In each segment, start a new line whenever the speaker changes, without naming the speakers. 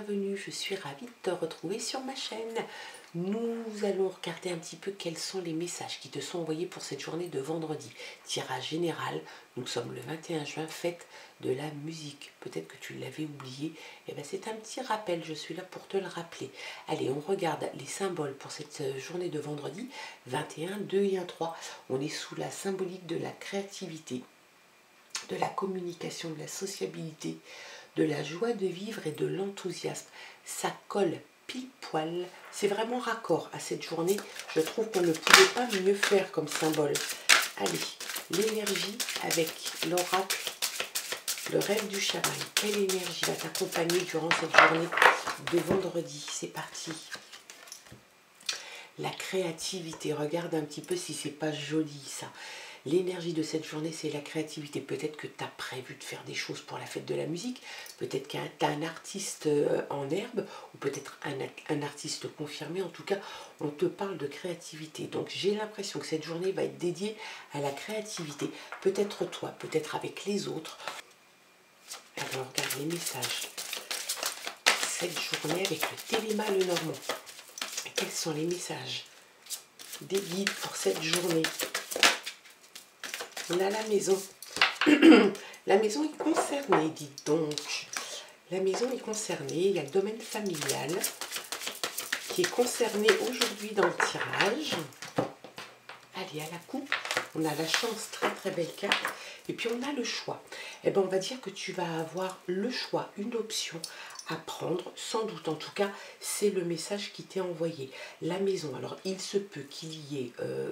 bienvenue, je suis ravie de te retrouver sur ma chaîne. Nous allons regarder un petit peu quels sont les messages qui te sont envoyés pour cette journée de vendredi. Tirage général, nous sommes le 21 juin, fête de la musique. Peut-être que tu l'avais oublié, et bien c'est un petit rappel, je suis là pour te le rappeler. Allez, on regarde les symboles pour cette journée de vendredi, 21, 2 et 1, 3. On est sous la symbolique de la créativité, de la communication, de la sociabilité, de la joie de vivre et de l'enthousiasme. Ça colle pile poil, c'est vraiment raccord à cette journée. Je trouve qu'on ne pouvait pas mieux faire comme symbole. Allez, l'énergie avec l'oracle, le rêve du chaman. Quelle énergie va t'accompagner durant cette journée de vendredi? C'est parti. La créativité, regarde un petit peu si c'est pas joli ça. L'énergie de cette journée, c'est la créativité. Peut-être que tu as prévu de faire des choses pour la fête de la musique. Peut-être que tu as un artiste en herbe ou peut-être un artiste confirmé. En tout cas, on te parle de créativité. Donc, j'ai l'impression que cette journée va être dédiée à la créativité. Peut-être toi, peut-être avec les autres. Alors, regarde les messages. Cette journée avec le Téléma Lenormand. Quels sont les messages des guides pour cette journée? On a la maison. La maison est concernée, dites donc. La maison est concernée. Il y a le domaine familial qui est concerné aujourd'hui dans le tirage. Allez, à la coupe, on a la chance, très très belle carte. Et puis on a le choix. Eh bien, on va dire que tu vas avoir le choix, une option à prendre, sans doute. En tout cas, c'est le message qui t'est envoyé. La maison, alors il se peut qu'il y ait,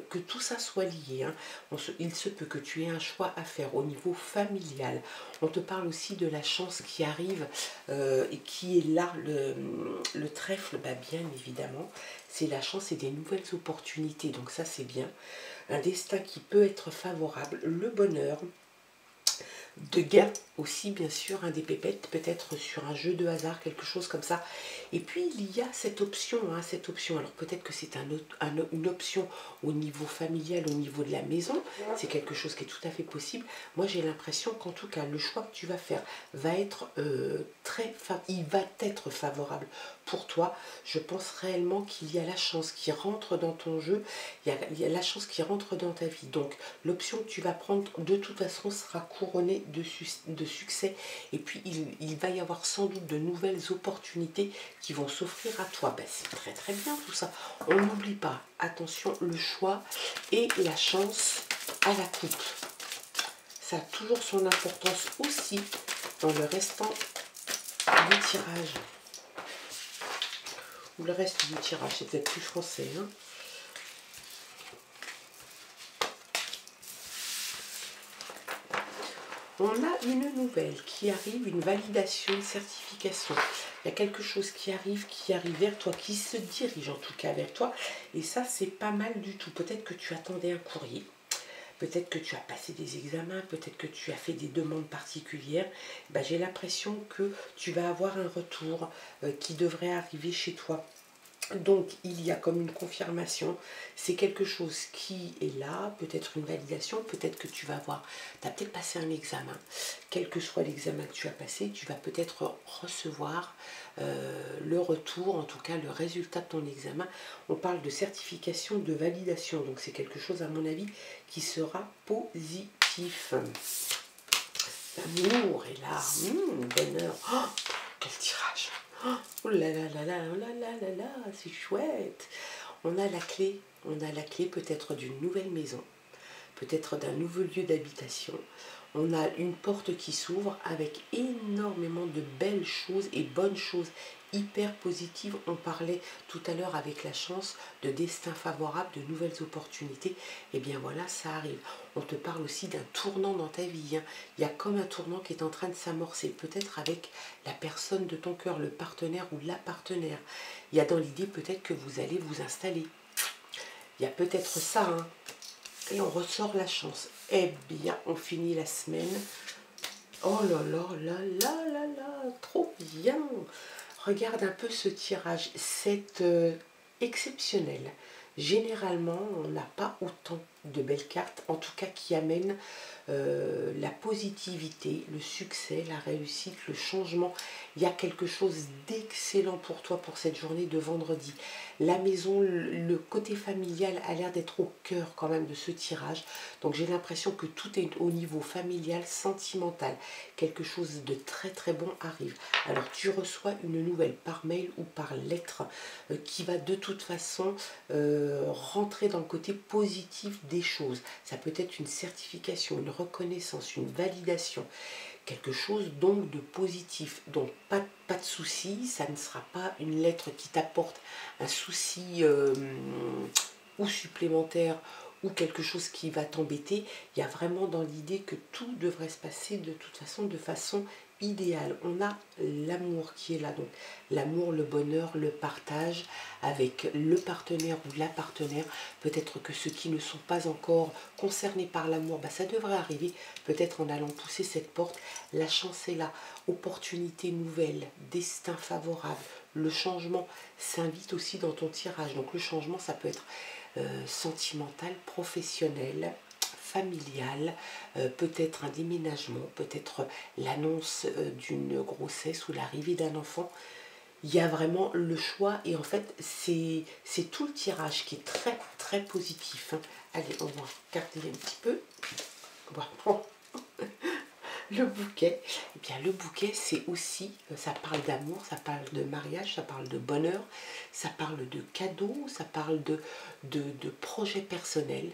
que tout ça soit lié. Hein. Il se peut que tu aies un choix à faire au niveau familial. On te parle aussi de la chance qui arrive et qui est là, le trèfle, bah, bien évidemment. C'est la chance et des nouvelles opportunités. Donc ça, c'est bien. Un destin qui peut être favorable, le bonheur, de gain aussi, bien sûr, des pépettes, peut-être sur un jeu de hasard, quelque chose comme ça. Et puis, il y a cette option, alors peut-être que c'est une option au niveau familial, au niveau de la maison, c'est quelque chose qui est tout à fait possible. Moi, j'ai l'impression qu'en tout cas, le choix que tu vas faire va être il va être favorable pour toi. Je pense réellement qu'il y a la chance qui rentre dans ton jeu, il y a la chance qui rentre dans ta vie. Donc, l'option que tu vas prendre, de toute façon, sera couronnée de succès. Et puis, il va y avoir sans doute de nouvelles opportunités qui vont s'offrir à toi. Ben, c'est très très bien tout ça. On n'oublie pas, attention, le choix et la chance à la coupe. Ça a toujours son importance aussi dans le restant du tirage. Ou le reste du tirage, c'est peut-être plus français. Hein. On a une nouvelle qui arrive, une validation, une certification. Il y a quelque chose qui arrive vers toi, qui se dirige en tout cas vers toi. Et ça, c'est pas mal du tout. Peut-être que tu attendais un courrier. Peut-être que tu as passé des examens, peut-être que tu as fait des demandes particulières. Ben, j'ai l'impression que tu vas avoir un retour qui devrait arriver chez toi. Donc, il y a comme une confirmation, c'est quelque chose qui est là, peut-être une validation, peut-être que tu vas avoir, tu as peut-être passé un examen, quel que soit l'examen que tu as passé, tu vas peut-être recevoir le retour, en tout cas le résultat de ton examen. On parle de certification, de validation, donc c'est quelque chose à mon avis qui sera positif. L'amour est là, bonheur, oh, quel tirage! Oh là là là là, oh là là là là, c'est chouette. On a la clé peut-être d'une nouvelle maison, peut-être d'un nouveau lieu d'habitation. On a une porte qui s'ouvre avec énormément de belles choses et bonnes choses, hyper positives. On parlait tout à l'heure avec la chance de destin favorable, de nouvelles opportunités. Et bien voilà, ça arrive. On te parle aussi d'un tournant dans ta vie. Hein. Il y a comme un tournant qui est en train de s'amorcer, peut-être avec la personne de ton cœur, le partenaire ou la partenaire. Il y a dans l'idée peut-être que vous allez vous installer. Il y a peut-être ça, hein. Et on ressort la chance. Eh bien, on finit la semaine. Oh là là là là là là, trop bien. Regarde un peu ce tirage. C'est exceptionnel. Généralement, on n'a pas autant de belles cartes, en tout cas qui amènent la positivité, le succès, la réussite, le changement. Il y a quelque chose d'excellent pour toi pour cette journée de vendredi. La maison, le côté familial a l'air d'être au cœur quand même de ce tirage. Donc j'ai l'impression que tout est au niveau familial, sentimental. Quelque chose de très très bon arrive. Alors tu reçois une nouvelle par mail ou par lettre qui va de toute façon rentrer dans le côté positif des choses. Ça peut être une certification, une reconnaissance, une validation, quelque chose donc de positif. Donc pas de souci, ça ne sera pas une lettre qui t'apporte un souci ou supplémentaire ou quelque chose qui va t'embêter. Il y a vraiment dans l'idée que tout devrait se passer de toute façon de façon idéale. On a l'amour qui est là, donc l'amour, le bonheur, le partage avec le partenaire ou la partenaire. Peut-être que ceux qui ne sont pas encore concernés par l'amour, ça devrait arriver peut-être en allant pousser cette porte. La chance est là, opportunité nouvelle, destin favorable, le changement s'invite aussi dans ton tirage. Donc le changement, ça peut être sentimental, professionnel, familial, peut-être un déménagement, peut-être l'annonce d'une grossesse ou l'arrivée d'un enfant. Il y a vraiment le choix et en fait c'est tout le tirage qui est très très positif. Allez, on va regarder un petit peu. Bon. Le bouquet, eh bien le bouquet c'est aussi, ça parle d'amour, ça parle de mariage, ça parle de bonheur, ça parle de cadeaux, ça parle de projets personnels.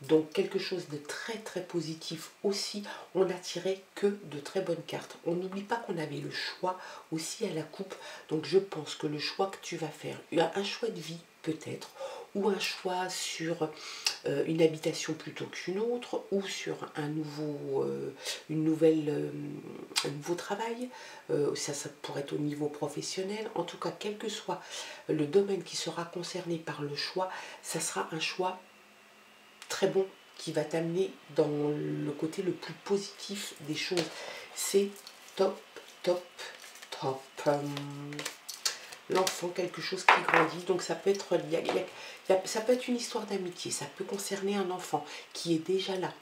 Donc quelque chose de très très positif aussi. On n'a tiré que de très bonnes cartes. On n'oublie pas qu'on avait le choix aussi à la coupe. Donc je pense que le choix que tu vas faire, un choix de vie peut-être, ou un choix sur une habitation plutôt qu'une autre, ou sur un nouveau, un nouveau travail, ça pourrait être au niveau professionnel. En tout cas, quel que soit le domaine qui sera concerné par le choix, ça sera un choix très bon qui va t'amener dans le côté le plus positif des choses. C'est top, top, top. L'enfant, quelque chose qui grandit, donc ça peut être, ça peut être une histoire d'amitié, ça peut concerner un enfant qui est déjà là.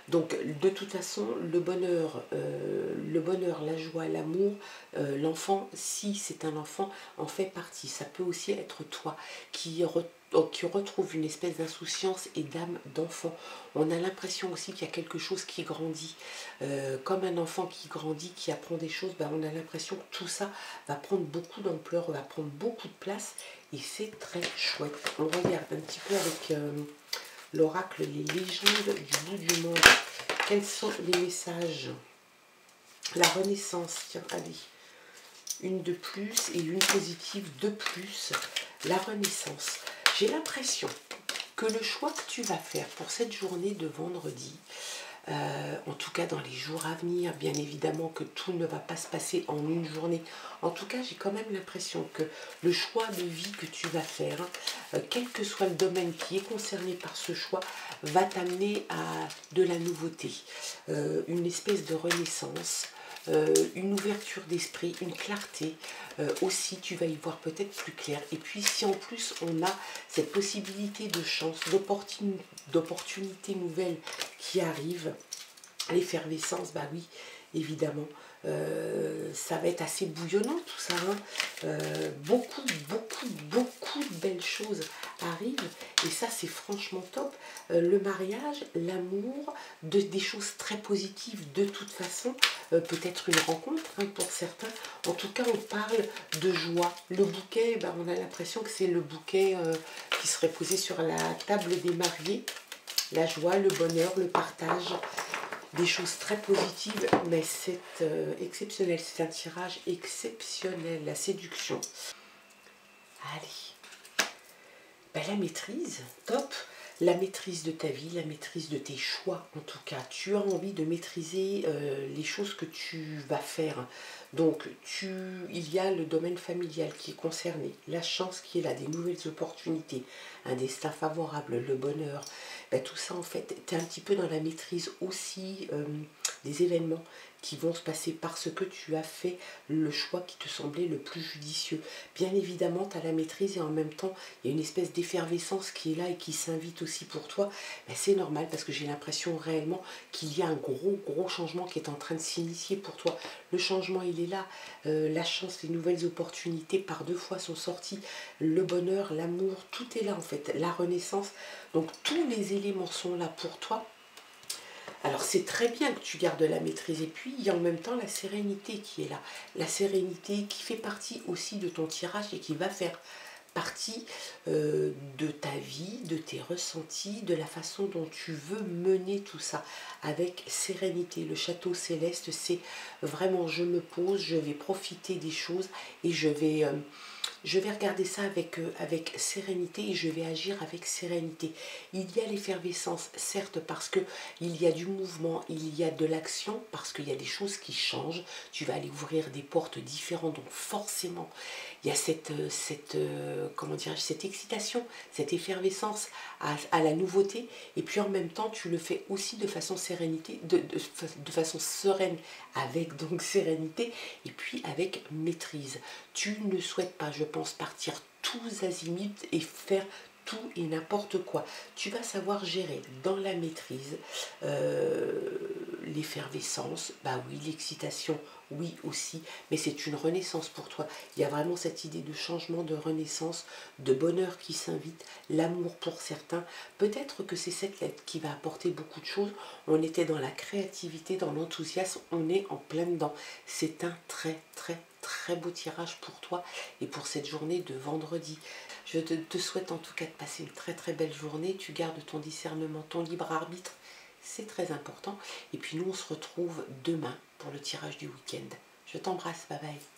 Donc de toute façon, le bonheur, la joie, l'amour, l'enfant, si c'est un enfant, en fait partie. Ça peut aussi être toi qui retrouve une espèce d'insouciance et d'âme d'enfant. On a l'impression aussi qu'il y a quelque chose qui grandit. Comme un enfant qui grandit, qui apprend des choses, on a l'impression que tout ça va prendre beaucoup d'ampleur, va prendre beaucoup de place et c'est très chouette. On regarde un petit peu avec l'oracle, les légendes du bout du monde. Quels sont les messages? La renaissance, tiens, allez. Une de plus et une positive de plus. La renaissance. J'ai l'impression que le choix que tu vas faire pour cette journée de vendredi, en tout cas dans les jours à venir, bien évidemment que tout ne va pas se passer en une journée. En tout cas, j'ai quand même l'impression que le choix de vie que tu vas faire, quel que soit le domaine qui est concerné par ce choix, va t'amener à de la nouveauté, une espèce de renaissance, une ouverture d'esprit, une clarté. Aussi, tu vas y voir peut-être plus clair. Et puis, si en plus, on a cette possibilité de chance, d'opportunités nouvelles qui arrivent, l'effervescence, oui, évidemment, ça va être assez bouillonnant tout ça. Beaucoup de belles choses arrivent et ça c'est franchement top. Le mariage, l'amour, des choses très positives de toute façon, peut-être une rencontre pour certains. En tout cas, on parle de joie. Le bouquet, on a l'impression que c'est le bouquet qui serait posé sur la table des mariés. La joie, le bonheur, le partage. Des choses très positives, mais c'est exceptionnel, c'est un tirage exceptionnel, la séduction. Allez, la maîtrise, top, la maîtrise de ta vie, la maîtrise de tes choix en tout cas. Tu as envie de maîtriser les choses que tu vas faire. Donc il y a le domaine familial qui est concerné, la chance qui est là, des nouvelles opportunités, un destin favorable, le bonheur. Tout ça en fait, tu es un petit peu dans la maîtrise aussi des événements qui vont se passer parce que tu as fait le choix qui te semblait le plus judicieux. Bien évidemment, tu as la maîtrise et en même temps, il y a une espèce d'effervescence qui est là et qui s'invite aussi pour toi. Ben, c'est normal parce que j'ai l'impression réellement qu'il y a un gros changement qui est en train de s'initier pour toi. Le changement, il est là. La chance, les nouvelles opportunités par deux fois sont sorties. Le bonheur, l'amour, tout est là en fait. La renaissance. Donc tous les éléments sont là pour toi. Alors c'est très bien que tu gardes la maîtrise et puis il y a en même temps la sérénité qui est là. La sérénité qui fait partie aussi de ton tirage et qui va faire partie de ta vie, de tes ressentis, de la façon dont tu veux mener tout ça avec sérénité. Le château céleste, c'est vraiment je me pose, je vais profiter des choses et je vais regarder ça avec sérénité et je vais agir avec sérénité. Il y a l'effervescence, certes, parce qu'il y a du mouvement, il y a de l'action, parce qu'il y a des choses qui changent. Tu vas aller ouvrir des portes différentes, donc forcément, il y a comment dirais-je, cette excitation, cette effervescence à la nouveauté. Et puis en même temps, tu le fais aussi de façon sérénité, de façon sereine, avec donc sérénité, et puis avec maîtrise. Tu ne souhaites pas, je pense, partir tous azimuts et faire tout et n'importe quoi. Tu vas savoir gérer dans la maîtrise l'effervescence, bah oui, l'excitation, oui aussi, mais c'est une renaissance pour toi. Il y a vraiment cette idée de changement, de renaissance, de bonheur qui s'invite, l'amour pour certains. Peut-être que c'est cette lettre qui va apporter beaucoup de choses. On était dans la créativité, dans l'enthousiasme, on est en plein dedans. C'est un très beau tirage pour toi et pour cette journée de vendredi. Je te souhaite en tout cas de passer une très belle journée. Tu gardes ton discernement, ton libre arbitre, c'est très important. Et puis nous, on se retrouve demain pour le tirage du week-end. Je t'embrasse, bye bye.